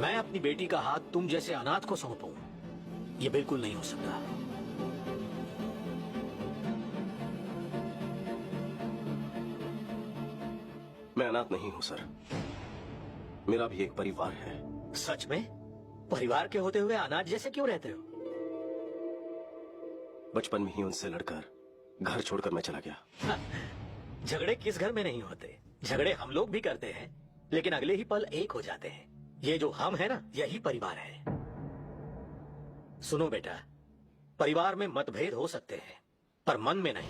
मैं अपनी बेटी का हाथ तुम जैसे अनाथ को सौंपूं, ये बिल्कुल नहीं हो सकता। मैं अनाथ नहीं हूं सर, मेरा भी एक परिवार है। सच में? परिवार के होते हुए अनाथ जैसे क्यों रहते हो? बचपन में ही उनसे लड़कर घर छोड़कर मैं चला गया। झगड़े किस घर में नहीं होते? झगड़े हम लोग भी करते हैं, लेकिन अगले ही पल एक हो जाते हैं। ये जो हम है ना, यही परिवार है। सुनो बेटा, परिवार में मतभेद हो सकते हैं, पर मन में नहीं।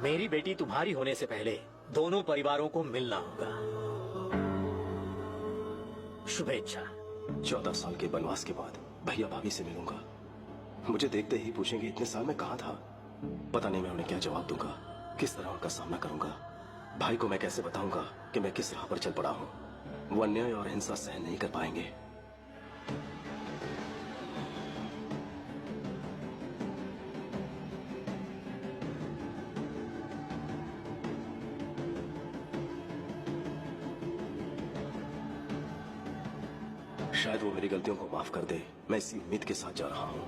मेरी बेटी तुम्हारी होने से पहले दोनों परिवारों को मिलना होगा। शुभेच्छा। 14 साल के वनवास के बाद भैया भाभी से मिलूंगा। मुझे देखते ही पूछेंगे इतने साल में कहां था। पता नहीं मैं उन्हें क्या जवाब दूंगा, किस तरह उनका सामना करूंगा। भाई को मैं कैसे बताऊंगा कि मैं किस राह पर चल पड़ा हूं। वो अन्याय और हिंसा सहन नहीं कर पाएंगे। शायद वो मेरी गलतियों को माफ कर दे। मैं इसी उम्मीद के साथ जा रहा हूं।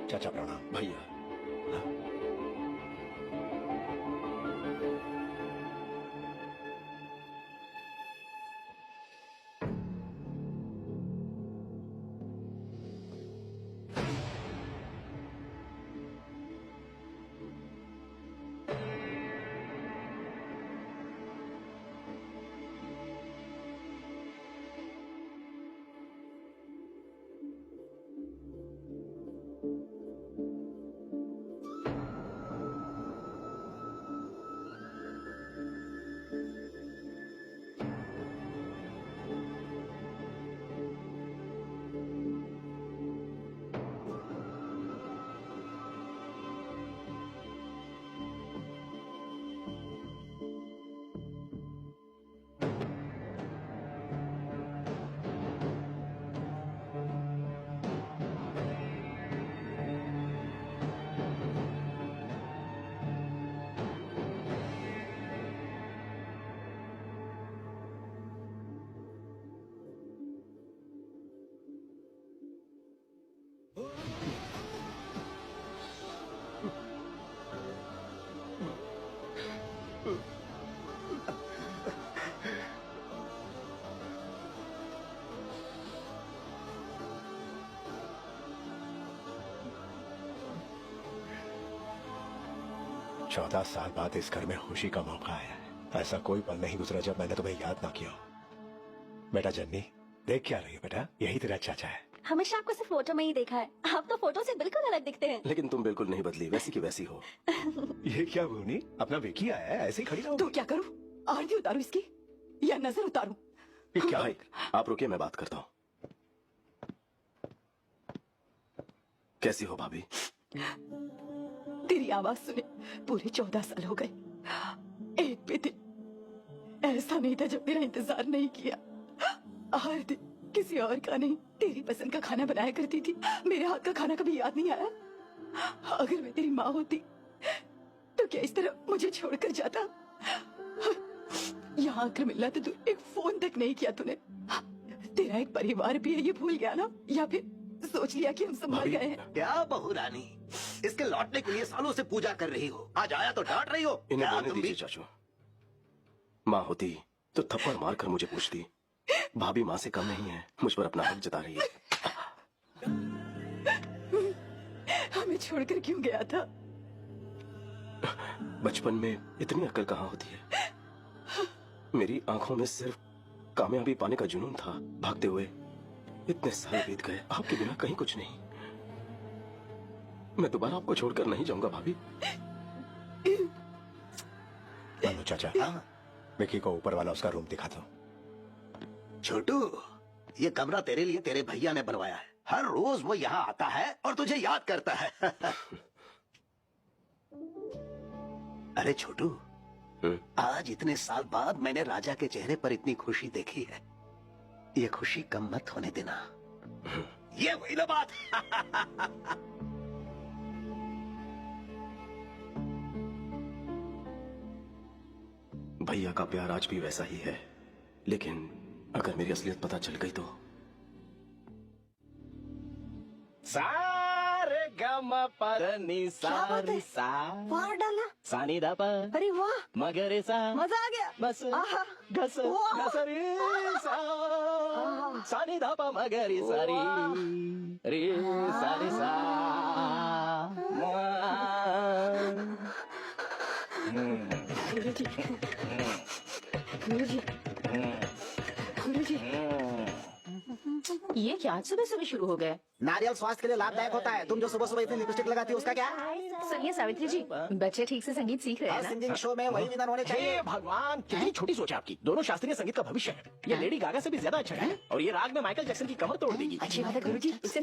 चाचा प्रणाम। भैया चौदह साल बाद इस घर में खुशी का मौका आया है। ऐसा कोई पल नहीं गुजरा जब मैंने तुम्हें याद ना किया। बेटा जन्नी, देख क्या रही है बेटा? यही तेरा चाचा है। हमेशा आपको सिर्फ फोटो में ही देखा है, आप तो फोटो से बिल्कुल अलग दिखते हैं। लेकिन तुम बिल्कुल नहीं बदली, वैसी की वैसी हो। ये क्या भूनी, अपना विकी आया है, ऐसे ही खड़ी रहो। तो क्या करूं? आरती उतारूं इसकी या नजर उतारूं? ये क्या? भाई आप रुकिए, मैं बात करता हूँ। कैसी हो भाभी? तेरी आवाज सुने पूरे 14 साल हो गए। एक भी दिन ऐसा नहीं था जब तेरा इंतजार नहीं किया। हर दिन किसी और का नहीं, तेरी पसंद का खाना बनाया करती थी। मेरे हाथ का खाना कभी याद नहीं आया? अगर मैं तेरी माँ होती तो क्या इस तरह मुझे छोड़कर जाता? यहाँ आकर मिलना तो तू एक फोन तक नहीं किया तूने। तेरा एक परिवार भी है, ये भूल गया ना? या फिर सोच लिया कि हम संभल गए हैं? क्या बहू रानी, इसके लौटने के लिए सालों से पूजा कर रही हो, आज आया तो डांट रही हो। इन्हें क्या बोलने तुम दीजिए भी? चाचू। माँ होती तो थप्पड़ मारकर मुझे पूछती। भाभी माँ से कम नहीं है, मुझ पर अपना हक जता रही है। हमें छोड़कर क्यों गया था? बचपन में इतनी अक्ल कहाँ होती है। मेरी आंखों में सिर्फ कामयाबी पाने का जुनून था। भागते हुए इतने साल बीत गए, आपके बिना कहीं कुछ नहीं। मैं दोबारा आपको छोड़कर नहीं जाऊंगा भाभी। मनु चाचा, विकी को ऊपर वाला उसका रूम दिखा दो। छोटू, ये कमरा तेरे लिए तेरे भैया ने बनवाया है। हर रोज वो यहाँ आता है और तुझे याद करता है। अरे छोटू, आज इतने साल बाद मैंने राजा के चेहरे पर इतनी खुशी देखी है। ये खुशी कम मत होने देना। ये वही ना बात। भैया का प्यार आज भी वैसा ही है, लेकिन अगर मेरी असलियत पता चल गई तो। सारे गम पर नि सारे सा बाहर डाला। सानी दा पर अरे वाह, मगरे सा मजा आ गया। बस आहा, घस वाह। घस रे सा सानी दा पा मगरे सारी रे सारे सा गुरुजी, गुरुजी, गुरुजी, ये क्या आज सुबह सुबह शुरू हो गया? नारियल स्वास्थ्य के लिए लाभदायक होता है। तुम जो सुबह सुबह इतनी लिपस्टिक लगाती हो उसका क्या? सुनिए सावित्री जी, बच्चे ठीक से संगीत सीख रहे हैं हर ना? सिंगिंग शो में वही विधान होने चाहिए। हे भगवान, कितनी छोटी सोच है आपकी। दोनों शास्त्रीय संगीत का भविष्य है। ये लेडी गागा से भी ज्यादा अच्छा है और ये राग में माइकल जैक्सन की कमर तोड़ देगी। अच्छी बात है गुरुजी, इससे